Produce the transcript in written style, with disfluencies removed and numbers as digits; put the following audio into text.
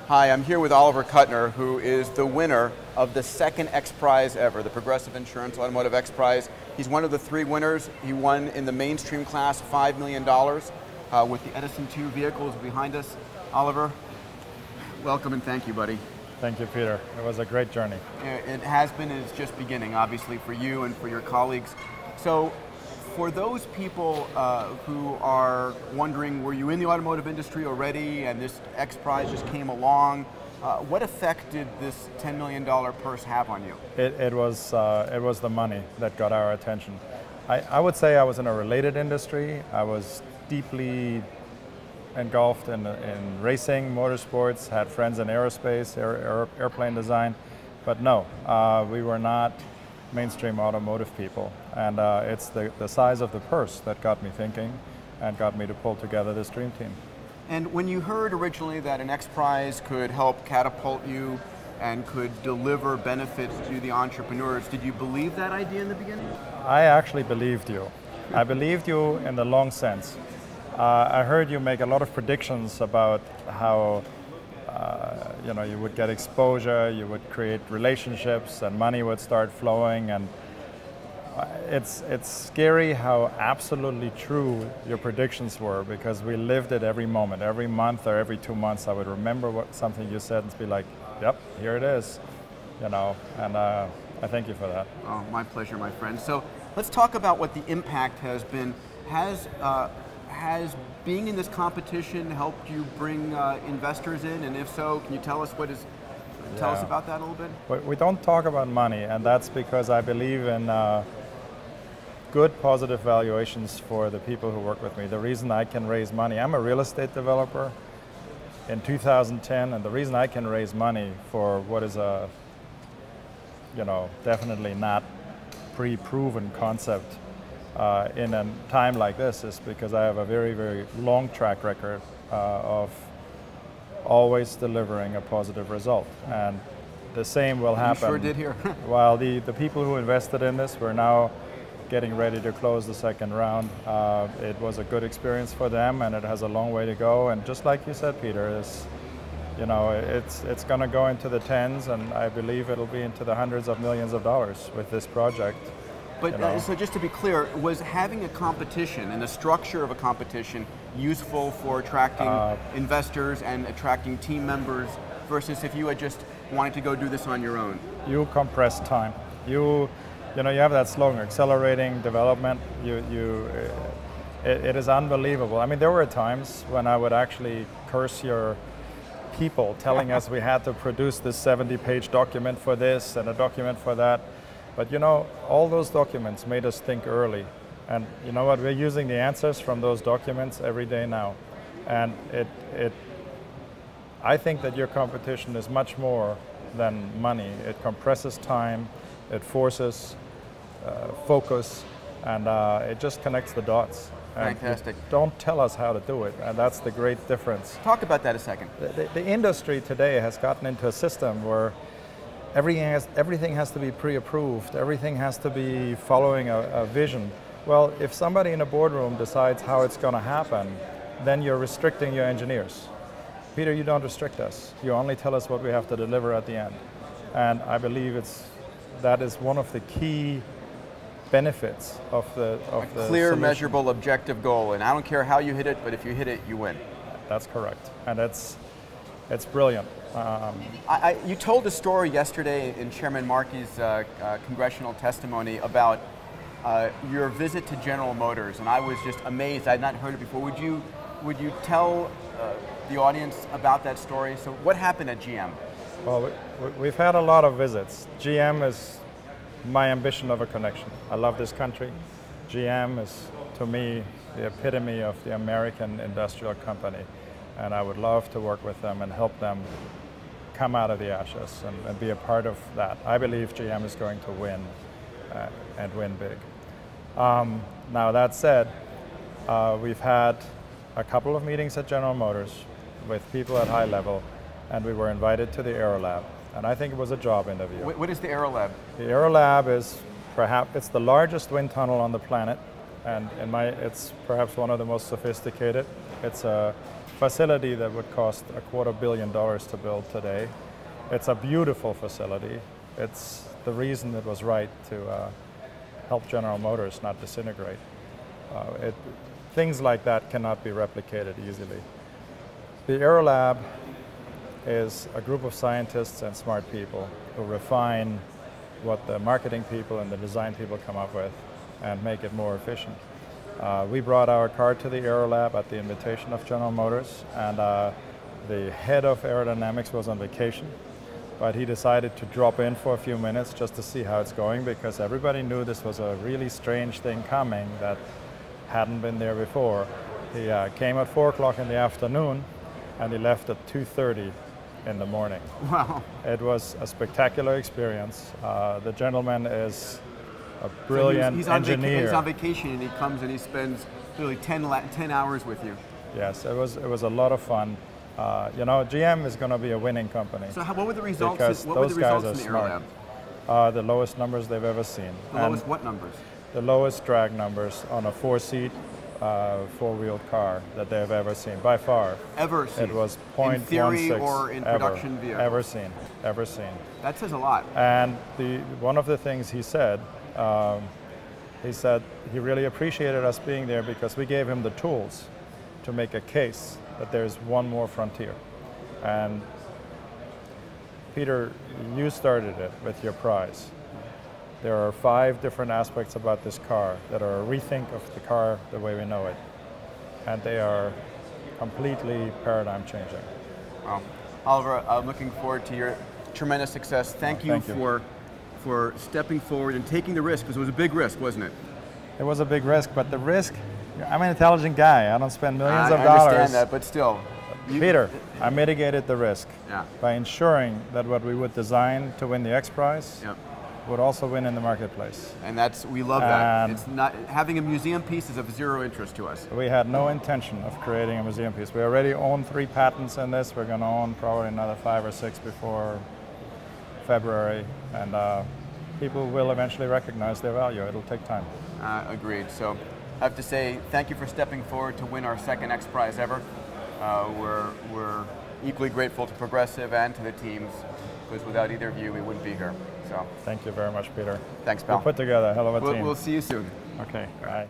Hi, I'm here with Oliver Kuttner, who is the winner of the second X Prize ever, the Progressive Insurance Automotive X Prize. He's one of the 3 winners. He won in the mainstream class $5 million with the Edison2 vehicles behind us. Oliver, welcome and thank you, buddy. Thank you, Peter. It was a great journey. It has been, and it's just beginning, obviously, for you and for your colleagues. So, for those people who are wondering, were you in the automotive industry already and this X Prize just came along, what effect did this $10 million purse have on you? It was the money that got our attention. I would say I was in a related industry. I was deeply engulfed in racing, motorsports, had friends in aerospace, airplane design, but no, we were not mainstream automotive people. And it's the size of the purse that got me thinking and got me to pull together this dream team. And when you heard originally that an X Prize could help catapult you and could deliver benefits to the entrepreneurs, did you believe that idea in the beginning? I actually believed you. I believed you in the long sense. I heard you make a lot of predictions about how you would get exposure, you would create relationships, and money would start flowing. And it's scary how absolutely true your predictions were, because we lived it every moment. Every month or every 2 months, I would remember something you said and be like, "Yep, here it is," And I thank you for that. Oh, my pleasure, my friend. So let's talk about what the impact has been. Has being in this competition helped you bring investors in? And if so, can you tell us tell us about that a little bit? We don't talk about money, and that's because I believe in good, positive valuations for the people who work with me. The reason I can raise money, I'm a real estate developer in 2010, and the reason I can raise money for what is a, definitely not pre-proven concept in a time like this is because I have a very, very long track record of always delivering a positive result. And the same will happen. You sure did here. While the people who invested in this, we're now getting ready to close the second round. It was a good experience for them, and it has a long way to go. And just like you said, Peter, it's going to go into the tens, and I believe it'll be into the hundreds of millions of dollars with this project. But so just to be clear, was having a competition and the structure of a competition useful for attracting investors and attracting team members versus if you had just wanted to go do this on your own? You compress time. You have that slogan, accelerating development. It is unbelievable. I mean, there were times when I would actually curse your people telling us we had to produce this 70-page document for this and a document for that. But all those documents made us think early. And you know what, we're using the answers from those documents every day now. And I think that your competition is much more than money. It compresses time, it forces focus, and it just connects the dots. Fantastic. Don't tell us how to do it, and that's the great difference. Talk about that a second. The industry today has gotten into a system where everything has to be pre-approved, everything has to be following a vision. Well, if somebody in a boardroom decides how it's going to happen, then you're restricting your engineers. Peter, you don't restrict us. You only tell us what we have to deliver at the end. And I believe that is one of the key benefits of the clear, solution. measurable, objective goal. And I don't care how you hit it, but if you hit it, you win. That's correct. And it's brilliant. You told a story yesterday in Chairman Markey's congressional testimony about your visit to General Motors, and I was just amazed. I had not heard it before. Would you tell the audience about that story? So what happened at GM? Well, we've had a lot of visits. GM is my ambition of a connection. I love this country. GM is, to me, the epitome of the American industrial company. And I would love to work with them and help them come out of the ashes and be a part of that. I believe GM is going to win and win big. Now that said, we've had a couple of meetings at General Motors with people at high level, and we were invited to the Aero Lab. And I think it was a job interview. What is the Aero Lab? The Aero Lab is it's the largest wind tunnel on the planet, and it's perhaps one of the most sophisticated. It's a facility that would cost $250 million to build today. It's a beautiful facility. It's the reason it was right to help General Motors not disintegrate. Things like that cannot be replicated easily. The Aerolab is a group of scientists and smart people who refine what the marketing people and the design people come up with and make it more efficient. We brought our car to the Aerolab at the invitation of General Motors, and the head of aerodynamics was on vacation, but he decided to drop in for a few minutes just to see how it's going, because everybody knew this was a really strange thing coming that hadn't been there before. He came at 4 o'clock in the afternoon, and he left at 2:30 in the morning. Wow. It was a spectacular experience. The gentleman is a brilliant engineer. He's on vacation, and he comes and he spends really 10 hours with you. Yes, it was a lot of fun. You know, GM is going to be a winning company. So what were the results? Because What were the those guys results are in the smart. Aerolab? The lowest numbers they've ever seen. The lowest what numbers? The lowest drag numbers on a 4-seat, 4-wheeled car that they've ever seen, by far. Ever seen? It was 0.16. In theory or in production vehicles? Ever seen. That says a lot. And one of the things he said he really appreciated us being there because we gave him the tools to make a case that there's one more frontier. And Peter, you started it with your prize. There are 5 different aspects about this car that are a rethink of the car the way we know it. And they are completely paradigm changing. Wow. Oliver, I'm looking forward to your tremendous success. Thank you for stepping forward and taking the risk, because it was a big risk, wasn't it? It was a big risk, but the risk, I'm an intelligent guy. I don't spend millions of dollars. I understand that, but still. Peter, I mitigated the risk Yeah. by ensuring that what we would design to win the X Prize would also win in the marketplace. And we love that. It's not, having a museum piece is of zero interest to us. We had no intention of creating a museum piece. We already own 3 patents in this. We're going to own probably another 5 or 6 before February, and people will eventually recognize their value. It'll take time. Agreed. So I have to say thank you for stepping forward to win our 2nd X Prize ever. We're equally grateful to Progressive and to the teams, because without either of you, we wouldn't be here. So thank you very much, Peter. Thanks, pal. We'll put together a hell of a team. We'll see you soon. Okay, bye.